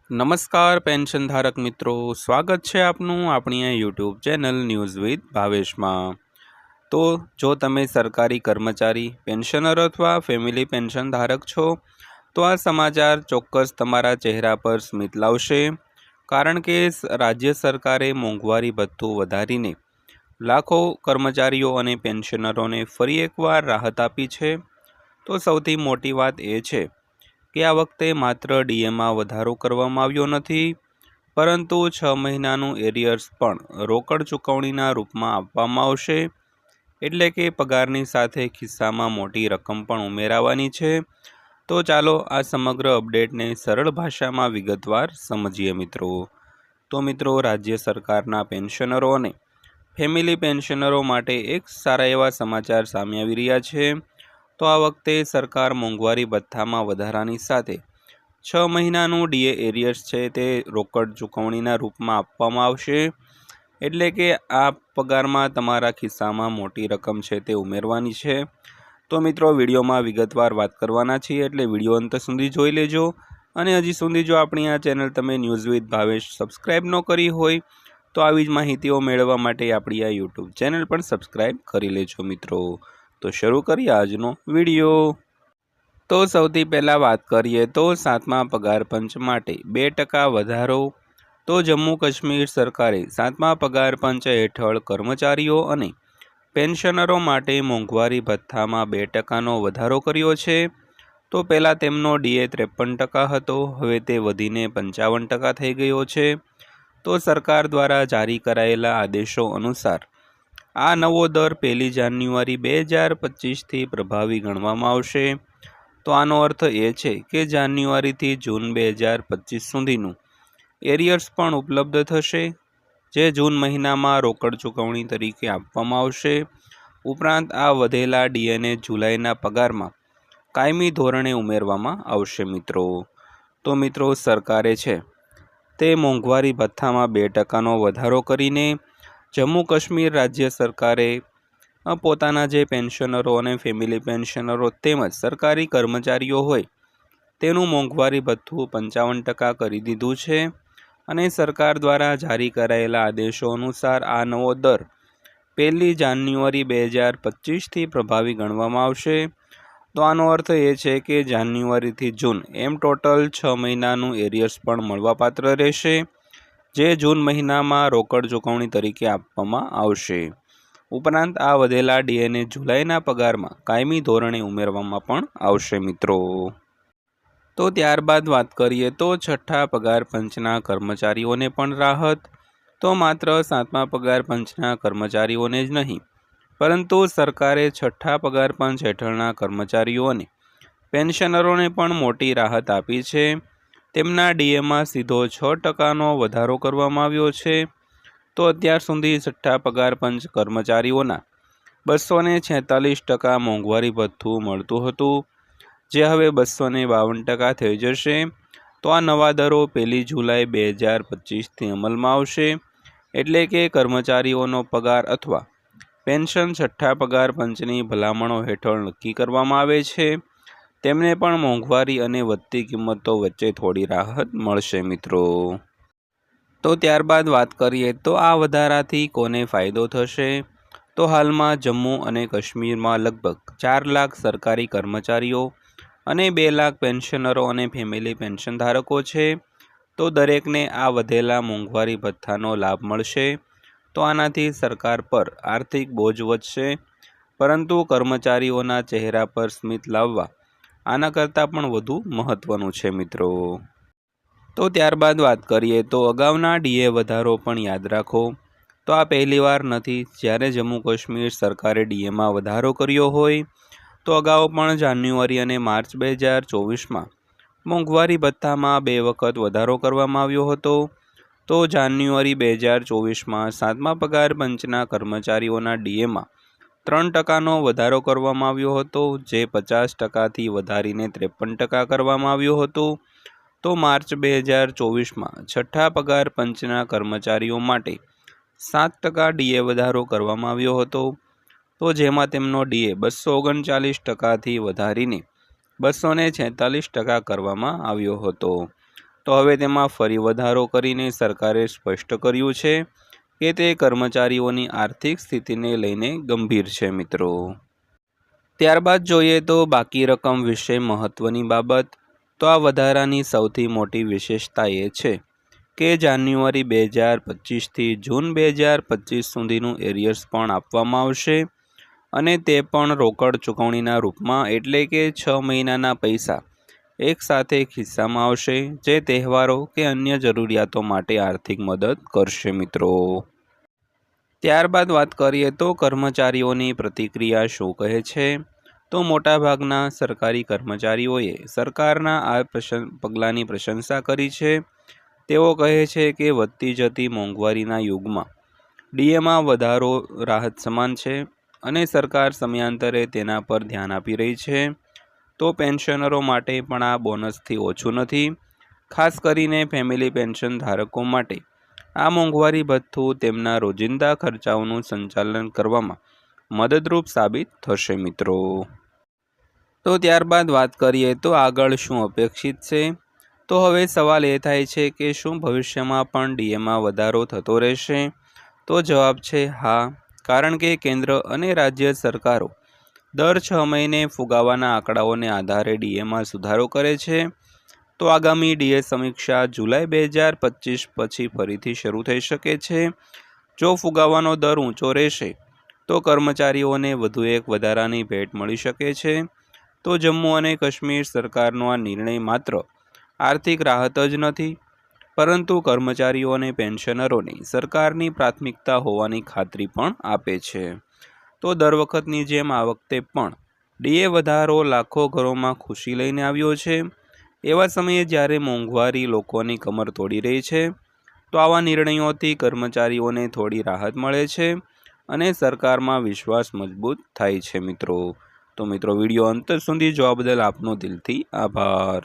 નમસ્કાર પેન્શન ધારક મિત્રો, સ્વાગત છે આપનું આપણી આ યુટ્યુબ ચેનલ ન્યૂઝ વિથ ભાવેશમાં। તો જો તમે સરકારી કર્મચારી, પેન્શનર અથવા ફેમિલી પેન્શન ધારક છો તો આ સમાચાર ચોક્કસ તમારા ચહેરા પર સ્મિત લાવશે, કારણ કે રાજ્ય સરકારે મોંઘવારી ભથ્થું વધારીને લાખો કર્મચારીઓ અને પેન્શનરોને ફરી એકવાર રાહત આપી છે। તો સૌથી મોટી વાત એ છે કે આ વખતે માત્ર ડીએમાં વધારો કરવામાં આવ્યો નથી, પરંતુ 6 મહિનાનું એરિયર્સ પણ રોકડ ચૂકવણીના રૂપમાં આપવામાં આવશે। એટલે કે પગારની સાથે ખિસ્સામાં મોટી રકમ પણ ઉમેરાવાની છે। તો ચાલો આ સમગ્ર અપડેટને સરળ ભાષામાં વિગતવાર સમજીએ મિત્રો। તો મિત્રો, રાજ્ય સરકારના પેન્શનરો અને ફેમિલી પેન્શનરો માટે એક સારા એવા સમાચાર સામે આવી રહ્યા છે। તો આ વખતે સરકાર મોંઘવારી ભથ્થામાં વધારાની સાથે 6 મહિનાનું ડીએ એરિયર્સ છે તે રોકડ ચૂકવણીના રૂપમાં આપવામાં આવશે। એટલે કે આ પગારમાં તમારા ખિસ્સામાં મોટી રકમ છે તે ઉમેરવાની છે। તો મિત્રો, વિડીયોમાં વિગતવાર વાત કરવાના છીએ, એટલે વિડીયો અંત સુધી જોઈ લેજો। અને હજી સુધી જો આપણી આ ચેનલ તમે ન્યૂઝ વિથ ભાવેશ સબસ્ક્રાઈબ ન કરી હોય તો આવી જ માહિતીઓ મેળવવા માટે આપણી આ યુટ્યુબ ચેનલ પણ સબસ્ક્રાઈબ કરી લેજો મિત્રો। તો શરૂ કરીએ આજનો વિડીયો। તો સૌથી પહેલાં વાત કરીએ તો 7મા પગાર પંચ માટે 2% વધારો। તો જમ્મુ કાશ્મીર સરકારે 7મા પગાર પંચ હેઠળ કર્મચારીઓ અને પેન્શનરો માટે મોંઘવારી ભથ્થામાં 2%નો વધારો કર્યો છે। તો પહેલાં તેમનો ડીએ 53% હતો, હવે તે વધીને 55% થઈ ગયો છે। તો સરકાર દ્વારા જારી કરાયેલા આદેશો અનુસાર આ નવો દર 1 જાન્યુઆરી 2025થી પ્રભાવી ગણવામાં આવશે। તો આનો અર્થ એ છે કે જાન્યુઆરીથી જૂન 2025 સુધીનું એરિયર્સ પણ ઉપલબ્ધ થશે, જે જૂન મહિનામાં રોકડ ચૂકવણી તરીકે આપવામાં આવશે। ઉપરાંત આ વધેલા ડીએને જુલાઈના પગારમાં કાયમી ધોરણે ઉમેરવામાં આવશે મિત્રો। તો મિત્રો, સરકારે છે તે મોંઘવારી ભથ્થામાં 2%નો વધારો કરીને જમ્મુ કાશ્મીર રાજ્ય સરકારે પોતાના જે પેન્શનરો અને ફેમિલી પેન્શનરો તેમજ સરકારી કર્મચારીઓ હોય તેનું મોંઘવારી ભથ્થું 55% કરી દીધું છે। અને સરકાર દ્વારા જારી કરાયેલા આદેશો અનુસાર આ નવો દર 1 જાન્યુઆરી 2025થી પ્રભાવી ગણવામાં આવશે। તો આનો અર્થ એ છે કે જાન્યુઆરીથી જૂન એમ ટોટલ 6 મહિનાનું એરિયર્સ પણ મળવાપાત્ર રહેશે, જે જૂન મહિનામાં રોકડ ચૂકવણી તરીકે આપવામાં આવશે। ઉપરાંત આ વધેલા ડીએને જુલાઈના પગારમાં કાયમી ધોરણે ઉમેરવામાં પણ આવશે મિત્રો। તો ત્યારબાદ વાત કરીએ તો 6ઠ્ઠા પગાર પંચના કર્મચારીઓને પણ રાહત। તો માત્ર 7મા પગાર પંચના કર્મચારીઓને જ નહીં, પરંતુ સરકારે 6ઠ્ઠા પગાર પંચ હેઠળના કર્મચારીઓ અને પેન્શનરોને પણ મોટી રાહત આપી છે। તેમના ડીએમાં સીધો 6%નો વધારો કરવામાં આવ્યો છે। તો અત્યાર સુધી 6ઠ્ઠા પગાર પંચ કર્મચારીઓના 246% મોંઘવારી ભથ્થું મળતું હતું, જે હવે 252% થઈ જશે। તો આ નવા દરો 1 જુલાઈ 2025થી અમલમાં આવશે। એટલે કે કર્મચારીઓનો પગાર અથવા પેન્શન 6ઠ્ઠા પગાર પંચની ભલામણો હેઠળ નક્કી કરવામાં આવે છે, તેમને પણ મોંઘવારી અને વધતી કિંમતો વચ્ચે થોડી રાહત મળશે મિત્રો। તો ત્યારબાદ વાત કરીએ તો આ વધારાથી કોને ફાયદો થશે। તો હાલમાં જમ્મુ અને કાશ્મીરમાં લગભગ 4 લાખ સરકારી કર્મચારીઓ અને 2 લાખ પેન્શનરો અને ફેમિલી પેન્શન ધારકો છે। તો દરેકને આ વધેલા મોંઘવારી ભથ્થાનો લાભ મળશે। તો આનાથી સરકાર પર આર્થિક બોજ વધશે, પરંતુ કર્મચારીઓના ચહેરા પર સ્મિત લાવવા આના કરતાં પણ વધુ મહત્વનું છે મિત્રો। તો ત્યારબાદ વાત કરીએ તો અગાઉના ડીએ વધારો પણ યાદ રાખો। તો આ પહેલીવાર નથી જ્યારે જમ્મુ કાશ્મીર સરકારે ડીએમાં વધારો કર્યો હોય। તો અગાઉ પણ જાન્યુઆરી અને માર્ચ 2024માં મોંઘવારી ભથ્થામાં 2 વખત વધારો કરવામાં આવ્યો હતો। તો જાન્યુઆરી 2024માં 7મા પગાર પંચના કર્મચારીઓના ડીએમાં 3%નો વધારો કરવામાં આવ્યો હતો, જે 50%થી વધારીને 53% કરવામાં આવ્યો હતો। તો માર્ચ 2024માં 6ઠ્ઠા પગાર પંચના કર્મચારીઓ માટે 7% ડીએ વધારો કરવામાં આવ્યો હતો। તો જેમાં તેમનો ડીએ 239%થી વધારીને 246% કરવામાં આવ્યો હતો। તો હવે તેમાં ફરી વધારો કરીને સરકારે સ્પષ્ટ કર્યું છે કે તે કર્મચારીઓની આર્થિક સ્થિતિને લઈને ગંભીર છે મિત્રો। ત્યારબાદ જોઈએ તો બાકી રકમ વિશે મહત્વની બાબત। તો આ વધારાની સૌથી મોટી વિશેષતા એ છે કે જાન્યુઆરી 2025થી જૂન 2025 સુધીનું એરિયર્સ પણ આપવામાં આવશે અને તે પણ રોકડ ચૂકવણીના રૂપમાં, એટલે કે 6 મહિનાના પૈસા એક સાથે ખિસ્સામાં આવશે, જે તહેવારો કે અન્ય જરૂરિયાતો માટે આર્થિક મદદ કરશે મિત્રો। ત્યારબાદ વાત કરીએ તો કર્મચારીઓની પ્રતિક્રિયા શું કહે છે। તો મોટાભાગના સરકારી કર્મચારીઓએ સરકારના આ પગલાંની પ્રશંસા કરી છે। તેઓ કહે છે કે વધતી જતી મોંઘવારીના યુગમાં ડીએમાં વધારો રાહત સમાન છે અને સરકાર સમયાંતરે તેના પર ધ્યાન આપી રહી છે। તો પેન્શનરો માટે પણ આ બોનસથી ઓછું નથી। ખાસ કરીને ફેમિલી પેન્શન ધારકો માટે આ મોંઘવારી ભથ્થું તેમના રોજિંદા ખર્ચાઓનું સંચાલન કરવામાં મદદરૂપ સાબિત થશે મિત્રો। તો ત્યારબાદ વાત કરીએ તો આગળ શું અપેક્ષિત છે। તો હવે સવાલ એ થાય છે કે શું ભવિષ્યમાં પણ ડીએમાં વધારો થતો રહેશે। તો જવાબ છે હા, કારણ કે કેન્દ્ર અને રાજ્ય સરકારો દર 6 મહિને ફુગાવાના આંકડાઓને આધારે ડીએમાં સુધારો કરે છે। તો આગામી ડીએ સમીક્ષા જુલાઈ 2025 પછી ફરીથી શરૂ થઈ શકે છે। જો ફુગાવાનો દર ઊંચો રહેશે તો કર્મચારીઓને વધુ એક વધારાની ભેટ મળી શકે છે। તો જમ્મુ અને કાશ્મીર સરકારનો આ નિર્ણય માત્ર આર્થિક રાહત જ નથી, પરંતુ કર્મચારીઓ અને પેન્શનરોની સરકારની પ્રાથમિકતા હોવાની ખાતરી પણ આપે છે। તો દર વખતની જેમ આ વખતે પણ ડીએ વધારો લાખો ઘરોમાં ખુશી લઈને આવ્યો છે। એવા સમયે જ્યારે મોંઘવારી લોકોની કમર તોડી રહી છે, તો આવા નિર્ણયોથી કર્મચારીઓને થોડી રાહત મળે છે અને સરકારમાં વિશ્વાસ મજબૂત થાય છે મિત્રો। તો મિત્રો, વિડીયો અંત સુધી જોવા બદલ આપનો દિલથી આભાર।